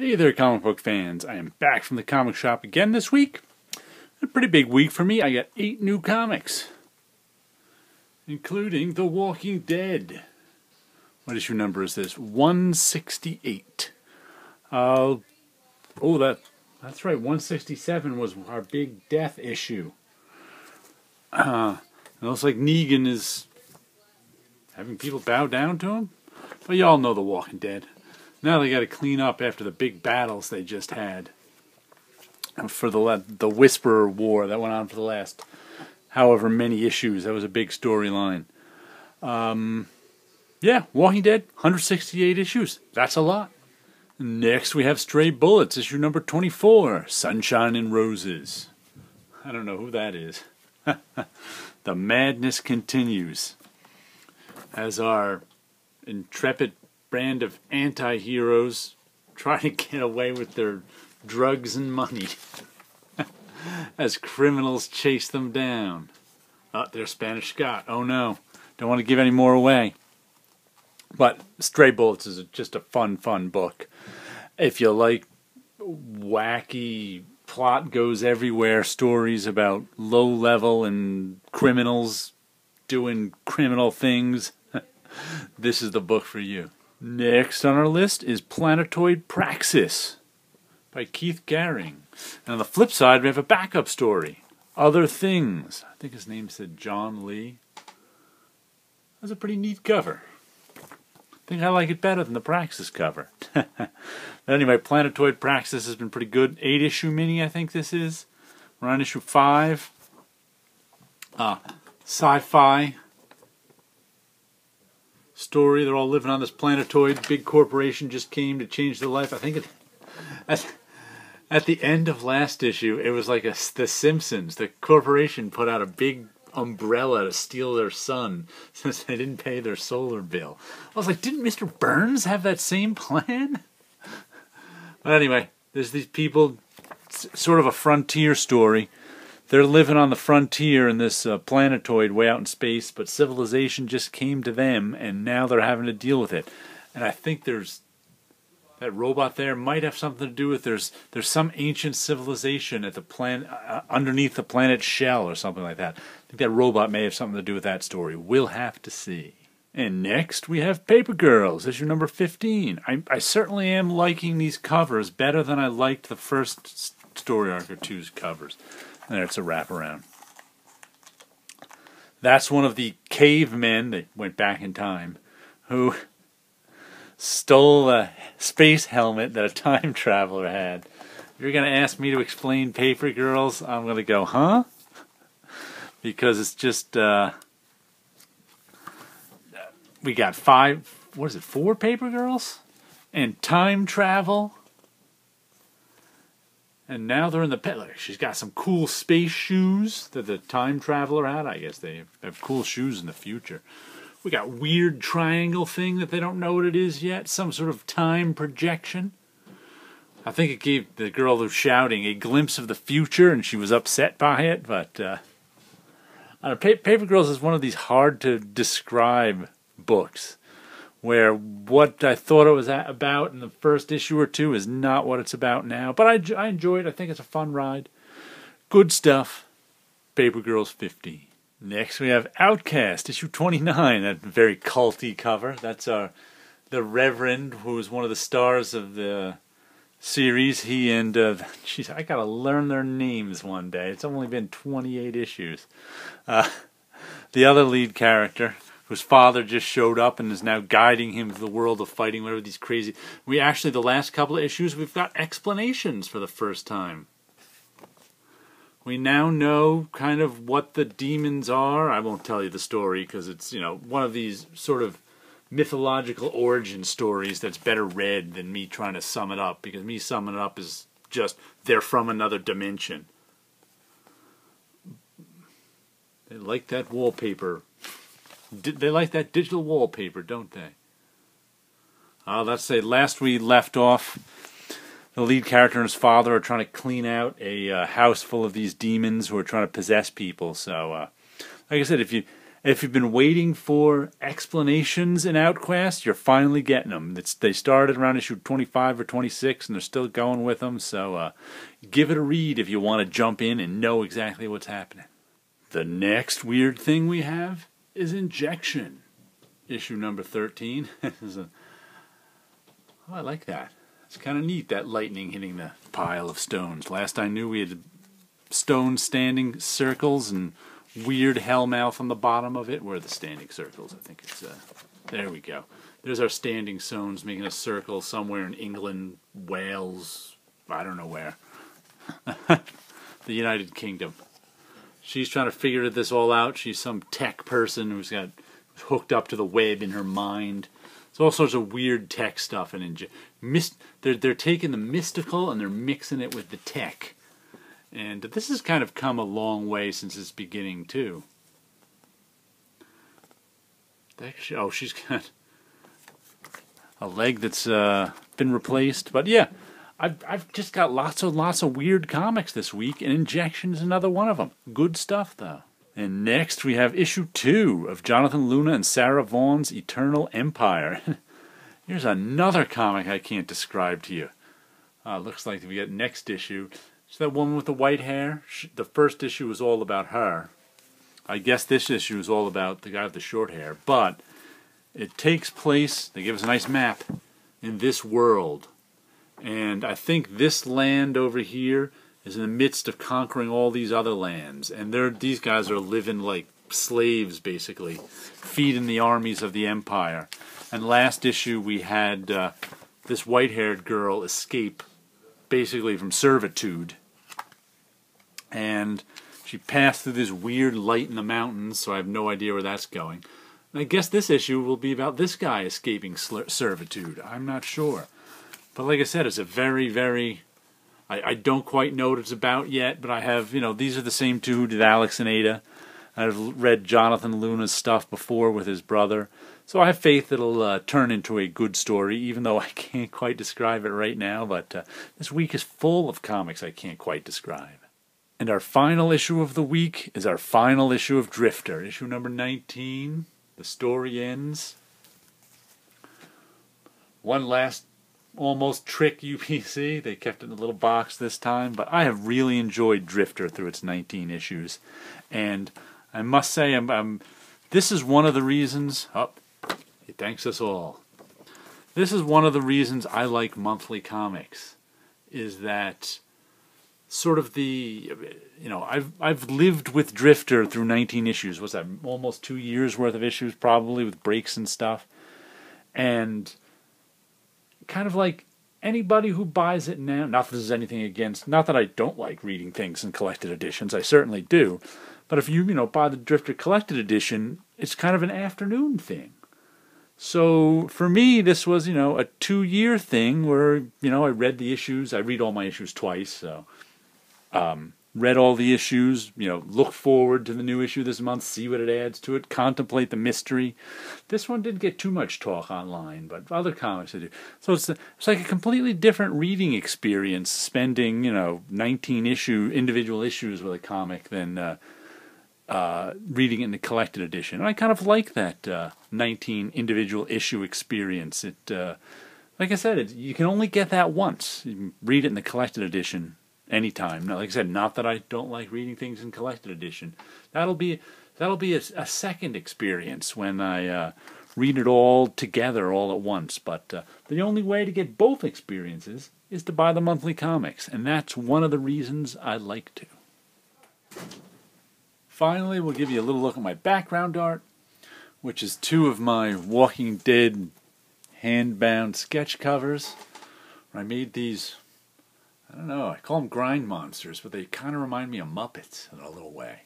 Hey there, comic book fans. I am back from the comic shop again this week. A pretty big week for me. I got 8 new comics, including The Walking Dead. What issue number is this? 168. That's right. 167 was our big death issue. It looks like Negan is having people bow down to him. But y'all know The Walking Dead. Now they got to clean up after the big battles they just had for the Whisperer War that went on for the last however many issues. That was a big storyline. Yeah, Walking Dead, 168 issues. That's a lot. Next we have Stray Bullets, issue number 24, Sunshine and Roses. I don't know who that is. The madness continues as our intrepid brand of anti-heroes try to get away with their drugs and money as criminals chase them down. Oh, they're Spanish Scott. Oh no, don't want to give any more away. But Stray Bullets is just a fun book. If you like wacky, plot goes everywhere stories about low-level and criminals doing criminal things, this is the book for you. Next on our list is Planetoid Praxis by Keith Haring. And on the flip side, we have a backup story, Other Things. I think his name said John Lee. That's a pretty neat cover. I think I like it better than the Praxis cover. But anyway, Planetoid Praxis has been pretty good. 8-issue mini, I think this is. We're on issue 5. Sci-fi story. They're all living on this planetoid. Big corporation just came to change their life. I think at the end of last issue, it was like The Simpsons. The corporation put out a big umbrella to steal their sun since they didn't pay their solar bill. I was like, didn't Mr. Burns have that same plan? But anyway, there's these people, sort of a frontier story. They're living on the frontier in this planetoid way out in space, but civilization just came to them, and now they're having to deal with it. And I think there's that robot there might have something to do with there's some ancient civilization at the planet underneath the planet's shell or something like that. I think that robot may have something to do with that story. We'll have to see. And next we have Paper Girls, issue number 15. I certainly am liking these covers better than I liked the first story arc or two's covers. There, it's a wraparound. That's one of the cavemen that went back in time who stole a space helmet that a time traveler had. If you're going to ask me to explain Paper Girls, I'm going to go, huh? Because it's just, we got 4 Paper Girls? And time travel? And now they're in the pet. Look, she's got some cool space shoes that the time traveler had. I guess they have cool shoes in the future. We got weird triangle thing that they don't know what it is yet. Some sort of time projection. I think it gave the girl who's shouting a glimpse of the future, and she was upset by it. But Paper Girls is one of these hard to describe books, where what I thought it was about in the first issue or two is not what it's about now. But I enjoy it. I think it's a fun ride. Good stuff. Paper Girls 50. Next we have Outcast, issue 29. That very culty cover. That's the Reverend, who was one of the stars of the series. He and, I gotta learn their names one day. It's only been 28 issues. The other lead character, whose father just showed up and is now guiding him through the world of fighting whatever these crazy... the last couple of issues, we've got explanations for the first time. We now know kind of what the demons are. I won't tell you the story because it's, one of these sort of mythological origin stories that's better read than me trying to sum it up, because me summing it up is just, they're from another dimension. They like that wallpaper. They like that digital wallpaper, don't they? Let's say last we left off, the lead character and his father are trying to clean out a house full of these demons who are trying to possess people. So, like I said, if you If you've been waiting for explanations in Outcast, you're finally getting them. They started around issue 25 or 26, and they're still going with them, so give it a read if you want to jump in and know exactly what's happening. The next weird thing we have is Injection, issue number 13. I like that. It's kind of neat, that lightning hitting the pile of stones. Last I knew, we had stones standing circles and weird hellmouth on the bottom of it. Where are the standing circles? I think it's there we go. There's our standing stones making a circle somewhere in England, Wales, I don't know where. The United Kingdom. She's trying to figure this all out. She's some tech person who's got hooked up to the web in her mind. It's all sorts of weird tech stuff, and they're taking the mystical and they're mixing it with the tech. And this has kind of come a long way since its beginning too. Oh, she's got a leg that's been replaced, but yeah, I've just got lots of weird comics this week, and Injection is another one of them. Good stuff though. And next we have issue 2 of Jonathan Luna and Sarah Vaughan's Eternal Empire. Here's another comic I can't describe to you. Looks like we get next issue. It's that woman with the white hair. The first issue was all about her. I guess this issue is all about the guy with the short hair. But it takes place, they give us a nice map, in this world. And I think this land over here is in the midst of conquering all these other lands, and these guys are living like slaves, basically, feeding the armies of the Empire. And last issue we had this white-haired girl escape, basically from servitude, and she passed through this weird light in the mountains, so I have no idea where that's going. And I guess this issue will be about this guy escaping servitude. I'm not sure. But like I said, it's a very, very... I don't quite know what it's about yet, but I have, these are the same two who did Alex and Ada. I've read Jonathan Luna's stuff before with his brother, so I have faith it'll turn into a good story, even though I can't quite describe it right now, but this week is full of comics I can't quite describe. And our final issue of the week is our final issue of Drifter, issue number 19. The story ends. One last almost trick UPC. They kept it in a little box this time, but I have really enjoyed Drifter through its 19 issues, and I must say this is one of the reasons it thanks us all. This is one of the reasons I like monthly comics, is that sort of I've lived with Drifter through 19 issues. What's that, almost 2 years worth of issues probably, with breaks and stuff, and kind of like anybody who buys it now, not that there's anything against, not that I don't like reading things in collected editions, I certainly do, but if you buy the Drifter collected edition, it's kind of an afternoon thing. So for me, this was, a 2-year thing where, I read the issues. I read all my issues twice, so read all the issues, look forward to the new issue this month, see what it adds to it, contemplate the mystery. This one didn't get too much talk online, but other comics do. So it's like a completely different reading experience, spending, 19 individual issues with a comic than reading it in the collected edition. And I kind of like that 19 individual issue experience. It, like I said, you can only get that once. You can read it in the collected edition anytime. Now, like I said, not that I don't like reading things in collected edition. That'll be a second experience when I read it all together all at once. But the only way to get both experiences is to buy the monthly comics, and that's one of the reasons I like to. Finally, we'll give you a little look at my background art, which is 2 of my Walking Dead hand-bound sketch covers. I made these, I don't know, I call them grind monsters, but they kind of remind me of Muppets in a little way.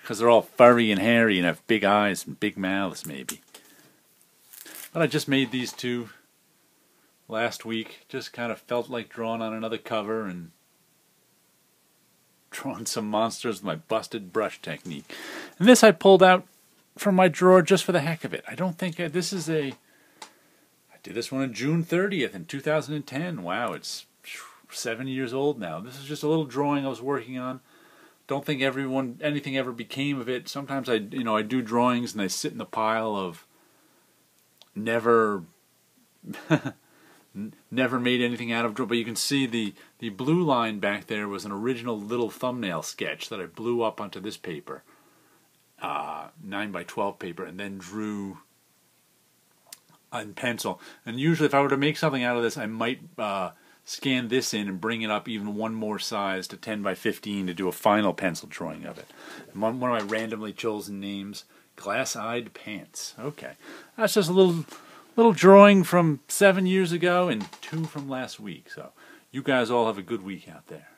Because they're all furry and hairy and have big eyes and big mouths, maybe. But I just made these 2 last week. Just kind of felt like drawing on another cover and drawing some monsters with my busted brush technique. And this I pulled out from my drawer just for the heck of it. I don't think this is I did this one on June 30th in 2010. Wow, it's 7 years old now. This is just a little drawing I was working on. don't think anything ever became of it. Sometimes I do drawings and they sit in the pile of never never made anything out of. But you can see the blue line back there was an original little thumbnail sketch that I blew up onto this paper, 9x12 paper, and then drew in pencil. And usually if I were to make something out of this, I might scan this in and bring it up even one more size to 10x15 to do a final pencil drawing of it. And one of my randomly chosen names, Glass-Eyed Pants. Okay, that's just a little drawing from 7 years ago and 2 from last week. So you guys all have a good week out there.